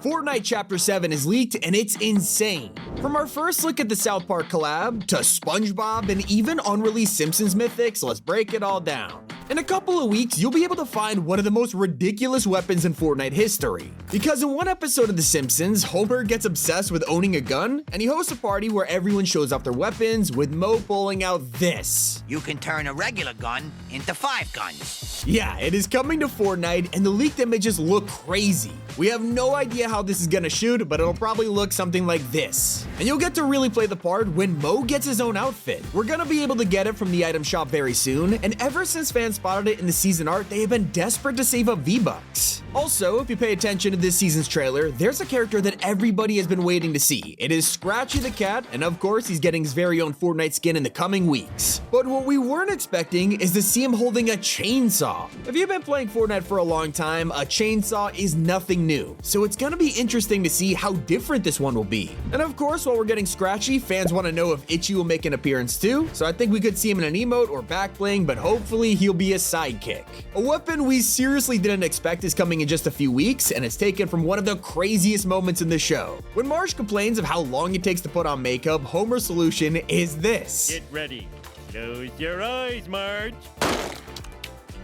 Fortnite Chapter 7 is leaked and it's insane. From our first look at the South Park collab, to Spongebob and even unreleased Simpsons mythics, let's break it all down. In a couple of weeks, you'll be able to find one of the most ridiculous weapons in Fortnite history. Because in one episode of The Simpsons, Homer gets obsessed with owning a gun, and he hosts a party where everyone shows off their weapons, with Mo pulling out this. You can turn a regular gun into 5 guns. Yeah, it is coming to Fortnite, and the leaked images look crazy. We have no idea how this is gonna shoot, but it'll probably look something like this. And you'll get to really play the part when Mo gets his own outfit. We're gonna be able to get it from the item shop very soon, and ever since fans spotted it in the season art, they have been desperate to save up V-Bucks. Also, if you pay attention to this season's trailer, there's a character that everybody has been waiting to see. It is Scratchy the Cat, and of course, he's getting his very own Fortnite skin in the coming weeks. But what we weren't expecting is to see him holding a chainsaw. If you've been playing Fortnite for a long time, a chainsaw is nothing new, so it's gonna be interesting to see how different this one will be. And of course, while we're getting Scratchy, fans want to know if Itchy will make an appearance too, so I think we could see him in an emote or back bling, but hopefully he'll be a sidekick. A weapon we seriously didn't expect is coming in just a few weeks, and it's taken from one of the craziest moments in the show. When Marge complains of how long it takes to put on makeup, Homer's solution is this. Get ready. Close your eyes, Marge.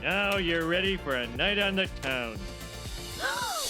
Now you're ready for a night on the town.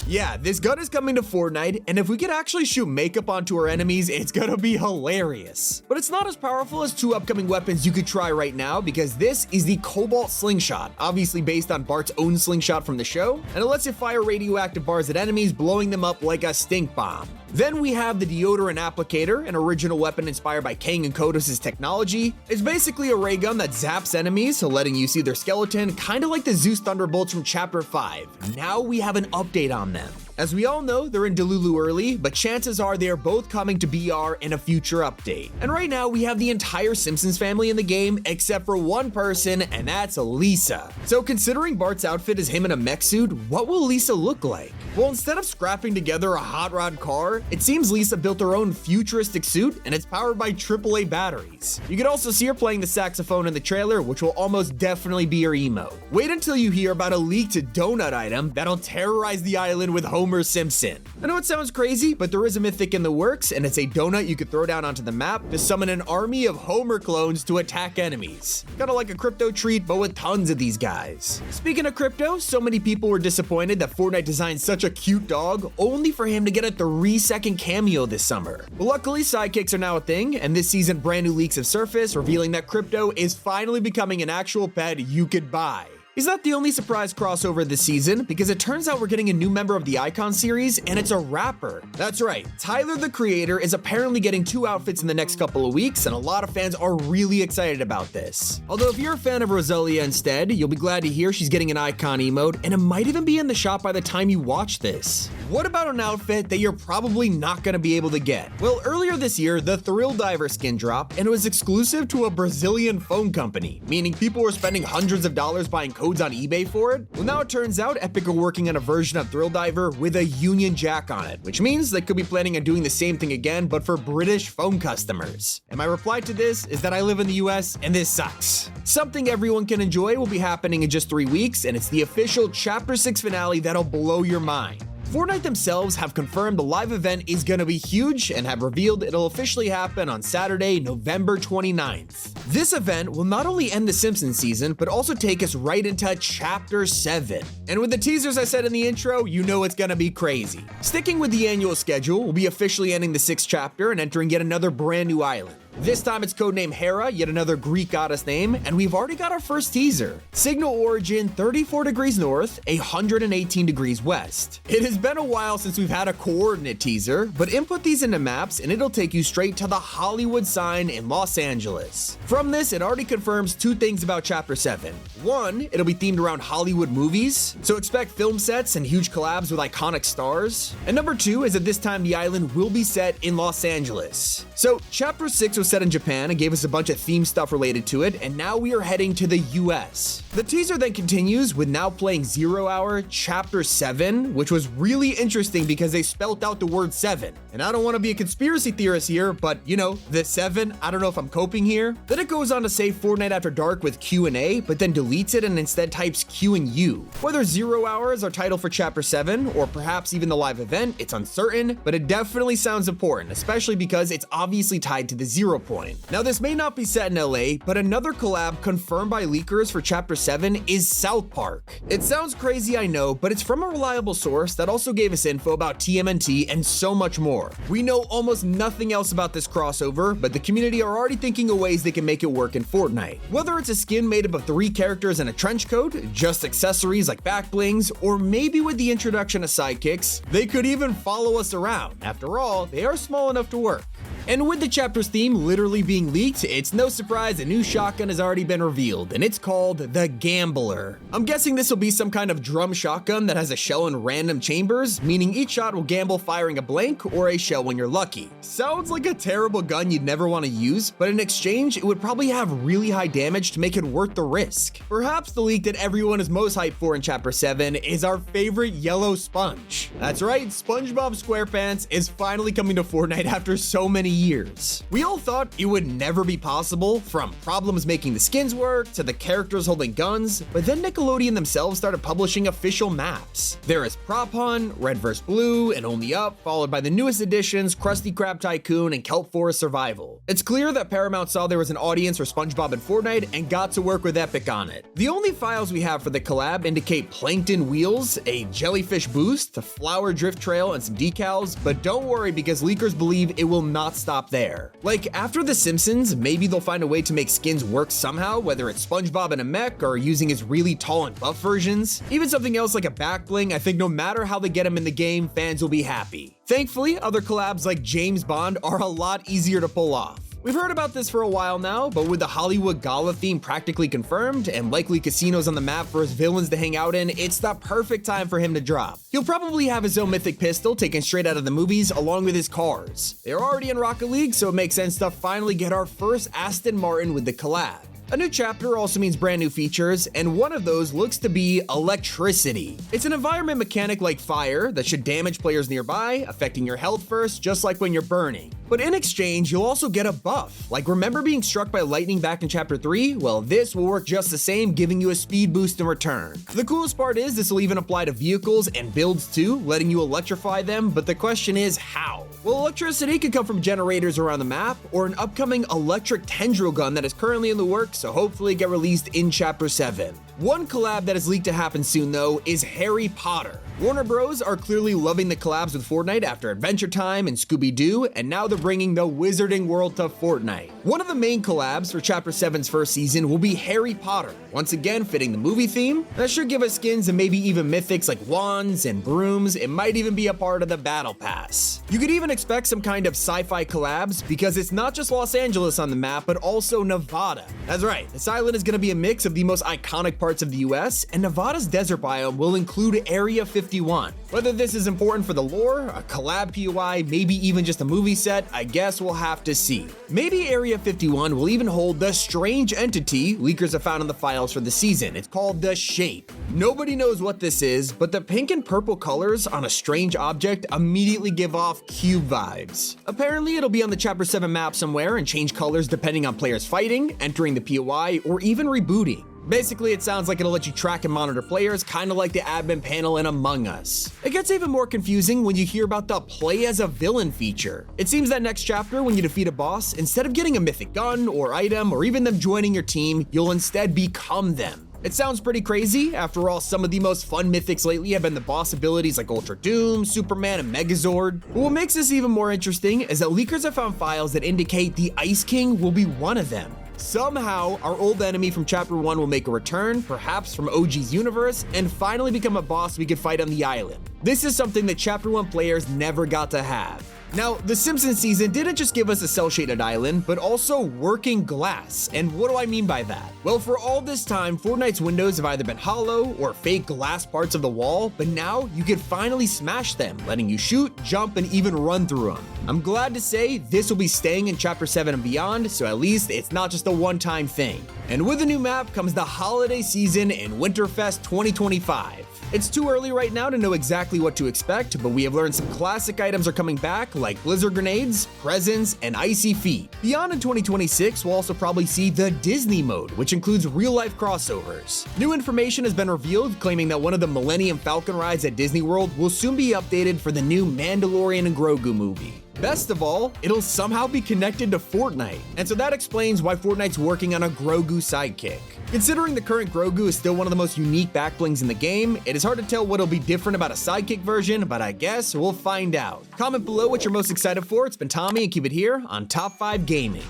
Yeah, this gun is coming to Fortnite, and if we could actually shoot makeup onto our enemies, it's gonna be hilarious. But it's not as powerful as 2 upcoming weapons you could try right now, because this is the Cobalt Slingshot, obviously based on Bart's own slingshot from the show, and it lets you fire radioactive bars at enemies, blowing them up like a stink bomb. Then we have the Deodorant Applicator, an original weapon inspired by Kang and Kodos' technology. It's basically a ray gun that zaps enemies, so letting you see their skeleton, kinda like the Zeus Thunderbolts from Chapter 5. Now we have an update on them. As we all know, they're in Delulu early, but chances are they are both coming to BR in a future update. And right now, we have the entire Simpsons family in the game, except for one person, and that's Lisa. So considering Bart's outfit is him in a mech suit, what will Lisa look like? Well, instead of scrapping together a hot rod car, it seems Lisa built her own futuristic suit, and it's powered by AAA batteries. You can also see her playing the saxophone in the trailer, which will almost definitely be her emote. Wait until you hear about a leaked donut item that'll terrorize the island with Homer Simpson. I know it sounds crazy, but there is a mythic in the works, and it's a donut you could throw down onto the map to summon an army of Homer clones to attack enemies. Kinda like a crypto treat, but with tons of these guys. Speaking of crypto, so many people were disappointed that Fortnite designed such a cute dog, only for him to get a 3-second cameo this summer. But luckily, sidekicks are now a thing, and this season brand new leaks have surfaced, revealing that crypto is finally becoming an actual pet you could buy. He's not the only surprise crossover this season, because it turns out we're getting a new member of the Icon series, and it's a rapper. That's right, Tyler the Creator is apparently getting 2 outfits in the next couple of weeks, and a lot of fans are really excited about this. Although if you're a fan of Rosalia instead, you'll be glad to hear she's getting an Icon emote, and it might even be in the shop by the time you watch this. What about an outfit that you're probably not gonna be able to get? Well, earlier this year, the Thrill Diver skin dropped, and it was exclusive to a Brazilian phone company, meaning people were spending hundreds of dollars buying codes on eBay for it. Well, now it turns out Epic are working on a version of Thrill Diver with a Union Jack on it, which means they could be planning on doing the same thing again, but for British phone customers. And my reply to this is that I live in the US, and this sucks. Something everyone can enjoy will be happening in just 3 weeks, and it's the official Chapter 6 finale that'll blow your mind. Fortnite themselves have confirmed the live event is gonna be huge and have revealed it'll officially happen on Saturday, November 29th. This event will not only end the Simpsons season, but also take us right into Chapter 7. And with the teasers I said in the intro, you know it's gonna be crazy. Sticking with the annual schedule, we'll be officially ending the 6th chapter and entering yet another brand new island. This time it's codenamed Hera, yet another Greek goddess name, and we've already got our first teaser. Signal origin 34 degrees north, 118 degrees west. It has been a while since we've had a coordinate teaser, but input these into maps and it'll take you straight to the Hollywood sign in Los Angeles. From this, it already confirms 2 things about Chapter 7. 1, it'll be themed around Hollywood movies, so expect film sets and huge collabs with iconic stars. And number 2 is that this time the island will be set in Los Angeles. So Chapter 6 was was set in Japan and gave us a bunch of theme stuff related to it, and now we are heading to the US. The teaser then continues with now playing 0 Hour Chapter 7, which was really interesting because they spelt out the word 7. And I don't want to be a conspiracy theorist here, but you know, the 7, I don't know if I'm coping here. Then it goes on to say Fortnite After Dark with Q&A, but then deletes it and instead types Q and U. Whether 0 Hour is our title for Chapter 7, or perhaps even the live event, it's uncertain, but it definitely sounds important, especially because it's obviously tied to the 0 point. Now this may not be set in LA, but another collab confirmed by leakers for Chapter 7 is South Park. It sounds crazy, I know, but it's from a reliable source that also gave us info about TMNT and so much more. We know almost nothing else about this crossover, but the community are already thinking of ways they can make it work in Fortnite. Whether it's a skin made up of 3 characters and a trench coat, just accessories like back blings, or maybe with the introduction of sidekicks, they could even follow us around. After all, they are small enough to work. And with the chapter's theme literally being leaked, it's no surprise a new shotgun has already been revealed, and it's called the Gambler. I'm guessing this will be some kind of drum shotgun that has a shell in random chambers, meaning each shot will gamble firing a blank or a shell when you're lucky. Sounds like a terrible gun you'd never want to use, but in exchange, it would probably have really high damage to make it worth the risk. Perhaps the leak that everyone is most hyped for in Chapter 7 is our favorite yellow sponge. That's right, Spongebob SquarePants is finally coming to Fortnite after so many years. We all thought it would never be possible, from problems making the skins work to the characters holding guns, but then Nickelodeon themselves started publishing official maps. There is Prop Hunt, Red vs. Blue, and Only Up, followed by the newest additions Krusty Krab Tycoon and Kelp Forest Survival. It's clear that Paramount saw there was an audience for SpongeBob and Fortnite and got to work with Epic on it. The only files we have for the collab indicate plankton wheels, a jellyfish boost, a flower drift trail, and some decals, but don't worry because leakers believe it will not stop there. Like, after The Simpsons, maybe they'll find a way to make skins work somehow, whether it's SpongeBob in a mech or using his really tall and buff versions. Even something else like a back bling, I think no matter how they get him in the game, fans will be happy. Thankfully, other collabs like James Bond are a lot easier to pull off. We've heard about this for a while now, but with the Hollywood Gala theme practically confirmed and likely casinos on the map for his villains to hang out in, it's the perfect time for him to drop. He'll probably have his own mythic pistol taken straight out of the movies along with his cars. They're already in Rocket League, so it makes sense to finally get our first Aston Martin with the collab. A new chapter also means brand new features, and one of those looks to be electricity. It's an environment mechanic like fire that should damage players nearby, affecting your health first, just like when you're burning. But in exchange, you'll also get a buff. Like, remember being struck by lightning back in Chapter 3? Well, this will work just the same, giving you a speed boost in return. The coolest part is this will even apply to vehicles and builds too, letting you electrify them, but the question is how? Well, electricity could come from generators around the map, or an upcoming electric tendril gun that is currently in the works, so hopefully get released in Chapter 7. One collab that is leaked to happen soon though is Harry Potter. Warner Bros are clearly loving the collabs with Fortnite after Adventure Time and Scooby-Doo, and now they're bringing the Wizarding World to Fortnite. One of the main collabs for Chapter 7's first season will be Harry Potter, once again fitting the movie theme. That should give us skins and maybe even mythics like wands and brooms. It might even be a part of the Battle Pass. You could even expect some kind of sci-fi collabs because it's not just Los Angeles on the map, but also Nevada. That's right, this island is going to be a mix of the most iconic parts of the US, and Nevada's desert biome will include Area 51. Whether this is important for the lore, a collab POI, maybe even just a movie set, I guess we'll have to see. Maybe Area 51 will even hold the strange entity leakers have found in the files for the season. It's called the Shape. Nobody knows what this is, but the pink and purple colors on a strange object immediately give off cube vibes. Apparently, it'll be on the Chapter 7 map somewhere and change colors depending on players fighting, entering the POI, or even rebooting. Basically, it sounds like it'll let you track and monitor players, kind of like the admin panel in Among Us. It gets even more confusing when you hear about the play as a villain feature. It seems that next chapter, when you defeat a boss, instead of getting a mythic gun or item, or even them joining your team, you'll instead become them. It sounds pretty crazy. After all, some of the most fun mythics lately have been the boss abilities like Ultra Doom, Superman, and Megazord. But what makes this even more interesting is that leakers have found files that indicate the Ice King will be one of them. Somehow, our old enemy from Chapter 1 will make a return, perhaps from OG's universe, and finally become a boss we could fight on the island. This is something that Chapter 1 players never got to have. Now, the Simpsons season didn't just give us a cel-shaded island, but also working glass. And what do I mean by that? Well, for all this time, Fortnite's windows have either been hollow or fake glass parts of the wall, but now you can finally smash them, letting you shoot, jump, and even run through them. I'm glad to say this will be staying in Chapter 7 and beyond, so at least it's not just a one-time thing. And with the new map comes the holiday season in Winterfest 2025. It's too early right now to know exactly what to expect, but we have learned some classic items are coming back, like blizzard grenades, presents, and icy feet. Beyond in 2026, we'll also probably see the Disney mode, which includes real-life crossovers. New information has been revealed, claiming that one of the Millennium Falcon rides at Disney World will soon be updated for the new Mandalorian and Grogu movie. Best of all, it'll somehow be connected to Fortnite, and so that explains why Fortnite's working on a Grogu sidekick. Considering the current Grogu is still one of the most unique backblings in the game, it is hard to tell what'll be different about a sidekick version, but I guess we'll find out. Comment below what you're most excited for. It's been Tommy, and keep it here on Top 5 Gaming.